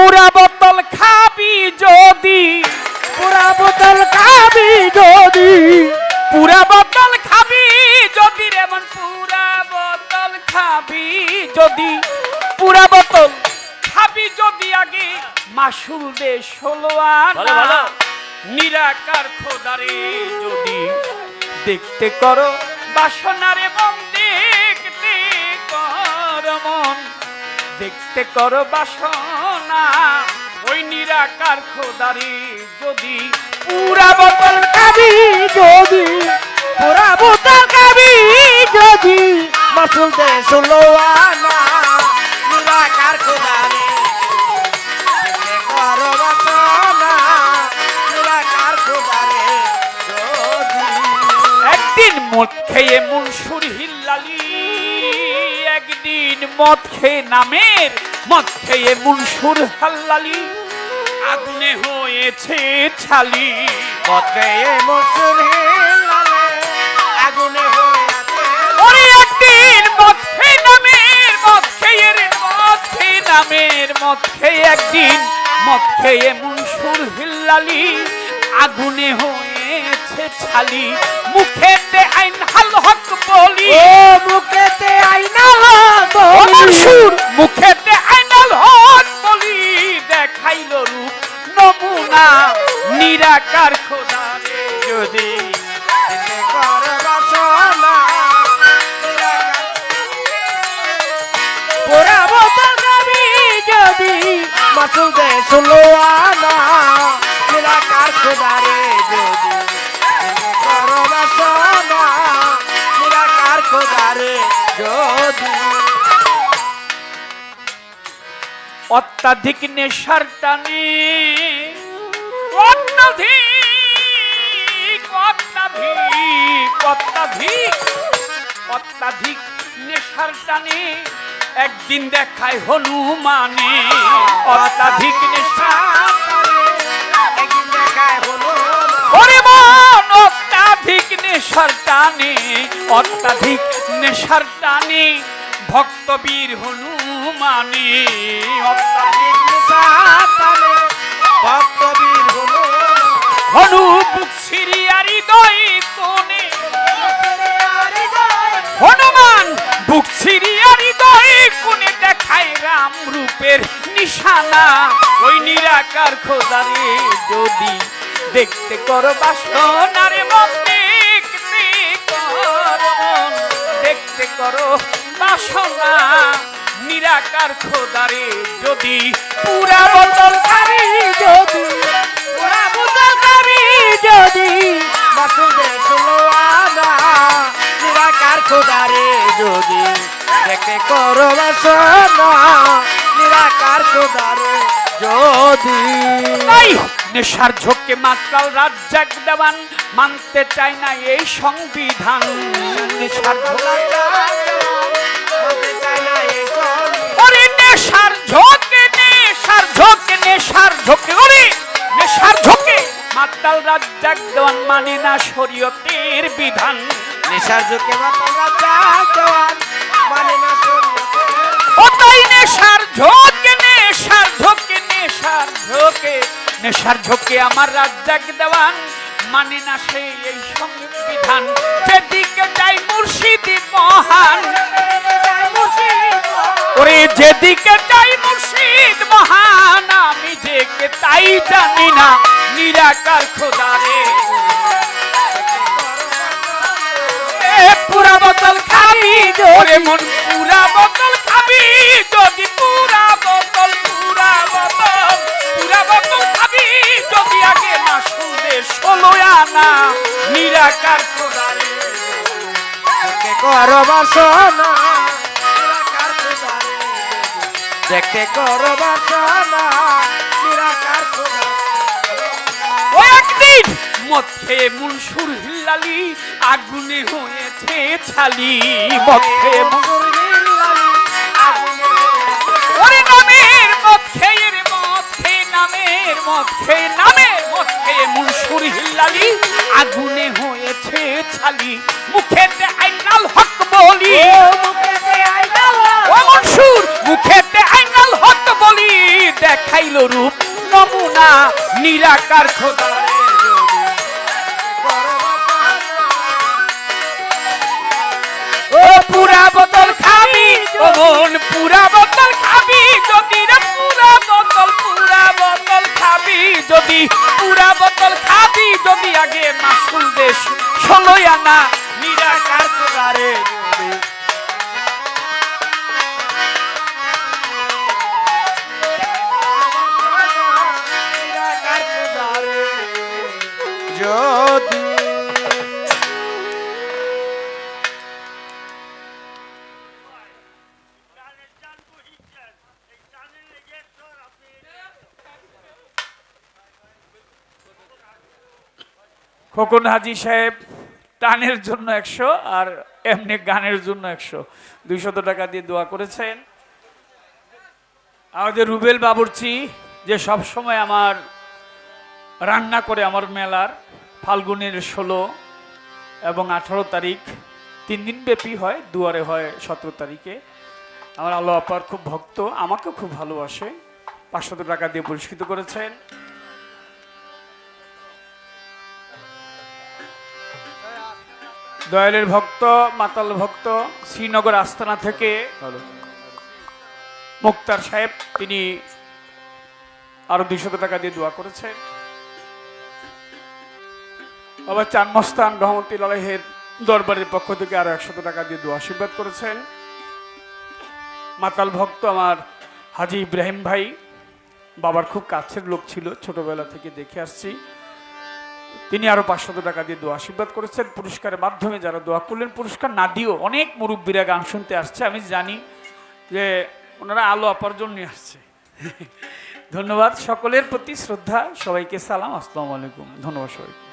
পুরা বোতল খাবি যদি, পুরা বোতল খাবি যদি, পুরা বোতল খাবি যদি রে মন, পুরা বোতল খাবি যদি, পুরা বোতল খাবি যদি আগে মাসুল দে 16 আনা। নিরাকার খোদারে যদি দেখতে করো বাসনারে মন, দেখতে কর মন, দেখতে করো বাসনা ওই নিরাকার খোদারে যদি পুরা বোতল খাবি যদি, পুরা বোতল খাবি যদি, মাসুল দে 16 আনা। নিরাকার খোদারে দেখতে করো বাসনা, নিরাকার খোদারে যদি। একদিন মদ খেয়ে মনসুর হিল্লালি, একদিন মদ খেয়ে নামের মদ খেয়ে মনসুর হাল্লালি আগুনে হয়েছে ছালি। মদ খেয়ে মনসুর হিল্লালে আগুনে হয়েছে। ওরে একদিন মদ খেয়ে নামের মদ খেয়ে রে, মদ খেয়ে নামের মদ খেয়ে একদিন মদ খেয়ে মনসুর হিল্লালি আগুনে হয়েছে ছালি। মুখেতে আইন হাল হক বলি, ও মুখেতে আইনাল বলি, মনসুর মুখেতে আইনাল হক বলি দেখাইল রূপ নমুনা নিরাকার খোদারে যদি দেখতে করো বাসনা। পুরা বোতল খাবি যদি, মাসুল দে 16 আনা। নিরাকার খোদারে যদি দেখতে করো বাসনা, নিরাকার খোদারে যদি। অত্যাধিক নেশার টানে, অত্যাধিক অত্যাধিক অত্যাধিক অত্যাধিক নেশার টানে একদিন দেখায় হনুমানে। অত্যাধিক নেশা একদিন দেখায় হলো ওরে মন, অত্যাধিক নেশার টানে, অত্যাধিক নেশার টানে ভক্তবীর হনুমানে। অত্যাধিক সাতানে ভক্তবীর হলো হনু বুক সিরিয়ার হৃদয় কোণে, হনুমান বুক সিরিয়ার হৃদয় কোণে দেখায় রাম রূপের নিশানা ওই নিরাকার খোদারে যদি দেখতে করো বাসনারে মন, দেখতে করো মন, দেখতে করো বাসনা নিরাকার খোদারে যদি পুরা বোতল খাবি যদি, পুরা বোতল খাবি যদি, মাসুল দে 16 আনা। নিরাকার খোদারে যদি দেখতে করো বাসনা, নিরাকার খোদারে যদি। নাই নেশার ঝোঁকে মাতাল রাজ্জাক দেওয়ান মানতে চায় না এই সংবিধান। নেশার ওরে নেশার ঝোঁকে, নেশার ঝোঁকে, নেশার ঝোঁকে, ওরে নেশার ঝোঁকে মাতাল রাজ্জাক দেওয়ান মানে না শরীয়তের বিধান। নেশার ঝোঁকে মাতাল রাজ্জাক দেওয়ান মানে না শরীয়তের। ও তাই নেশার ঝোঁকে, নেশার ঝোঁকে, নেশার ঝোঁকে, নেশার ঝোঁকে আমার রাজ্জাক দেওয়ান মানে না সেই এই সংবিধান। যেদিকে যাই মুর্শিদি মহান, ওরে যেদিকে যাই মুর্শিদ মহান, আমি যে কে তাই জানি না নিরাকার খোদারে পুরা বোতল খাবি ওরে মন, পুরা বোতল খাবি যদি, পুরা বোতল, পুরা বোতল, পুরা বোতল খাবি যদি আগে মাসুল দে 16 আনা নিরাকার খোদারে দেখতে করো বাসনা, নিরাকার খোদারে দেখতে করো বাসনা, নিরাকার খোদারে। ও একদিন মদ খেয়ে মনসুর হিল্লালি আগুনে হয়েছে ছালি। মদ খেয়ে মনসুর হিল্লালি আগুনে ওরে নামের মদ খেয়ে রে, মদ খেয়ে নামের মদ খেয়ে, নামের মদ খেয়ে মনসুর হিল্লালি আগুনে হয়েছে ছালি। মুখেতে আইনাল হক বলি, মুখেতে আইনাল ও মনসুর মুখেতে আইনাল হক বলি দেখাইল রূপ নমুনা নিরাকার খোদারে যদি ও পুরা বোতল খাবি ও মন পুরা বোতল খাবি যদি রে পুরা বোতল খাবি যদি পুরা বোতল খাবি যদি আগে মাসুল দেশ 16 আনা নিরাকার খোদারে যদি যদি খোকন হাজি সাহেব টানের জন্য 100 আর এমনি গানের জন্য 100 200 টাকা দিয়ে দোয়া করেছেন। আমাদের রুবেল বাবুর্চি যে সব সময় আমার রান্না করে আমার মেলার ফাল্গুনের 16 এবং 18 তারিখ 3 দিন ব্যাপী হয়, দুয়ারে হয় 17 তারিখে। আমার আল্লাহ আপার খুব ভক্ত, আমাকেও খুব ভালোবাসে, 500 টাকা দিয়ে পুরস্কৃত করেছেন। দয়ালের ভক্ত মাতাল ভক্ত শ্রীনগর আস্তানা থেকে মুক্তার সাহেব, তিনি আরো 200 টাকা দিয়ে দোয়া করেছেন। বাবা চান মস্তান রহমতুল্লাহ আলাইহির দরবারের পক্ষ থেকে আরো 100 টাকা দিয়ে দোয়া আশীর্বাদ করেছেন। মাতাল ভক্ত আমার হাজি ইব্রাহিম ভাই, বাবার খুব কাছের লোক ছিল, ছোটবেলা থেকে দেখে আসছি, তিনি আরো 500 টাকা দিয়ে দোয়া আশীর্বাদ করেছেন। পুরস্কারের মাধ্যমে যারা দোয়া করলেন, পুরস্কার না দিয়েও অনেক মুরব্বীরা গান শুনতে আসছে, আমি জানি যে ওনারা আলো আপার জন্য আসছে। ধন্যবাদ, সকলের প্রতি শ্রদ্ধা, সবাইকে সালাম, আসসালামু আলাইকুম, ধন্যবাদ সবাইকে।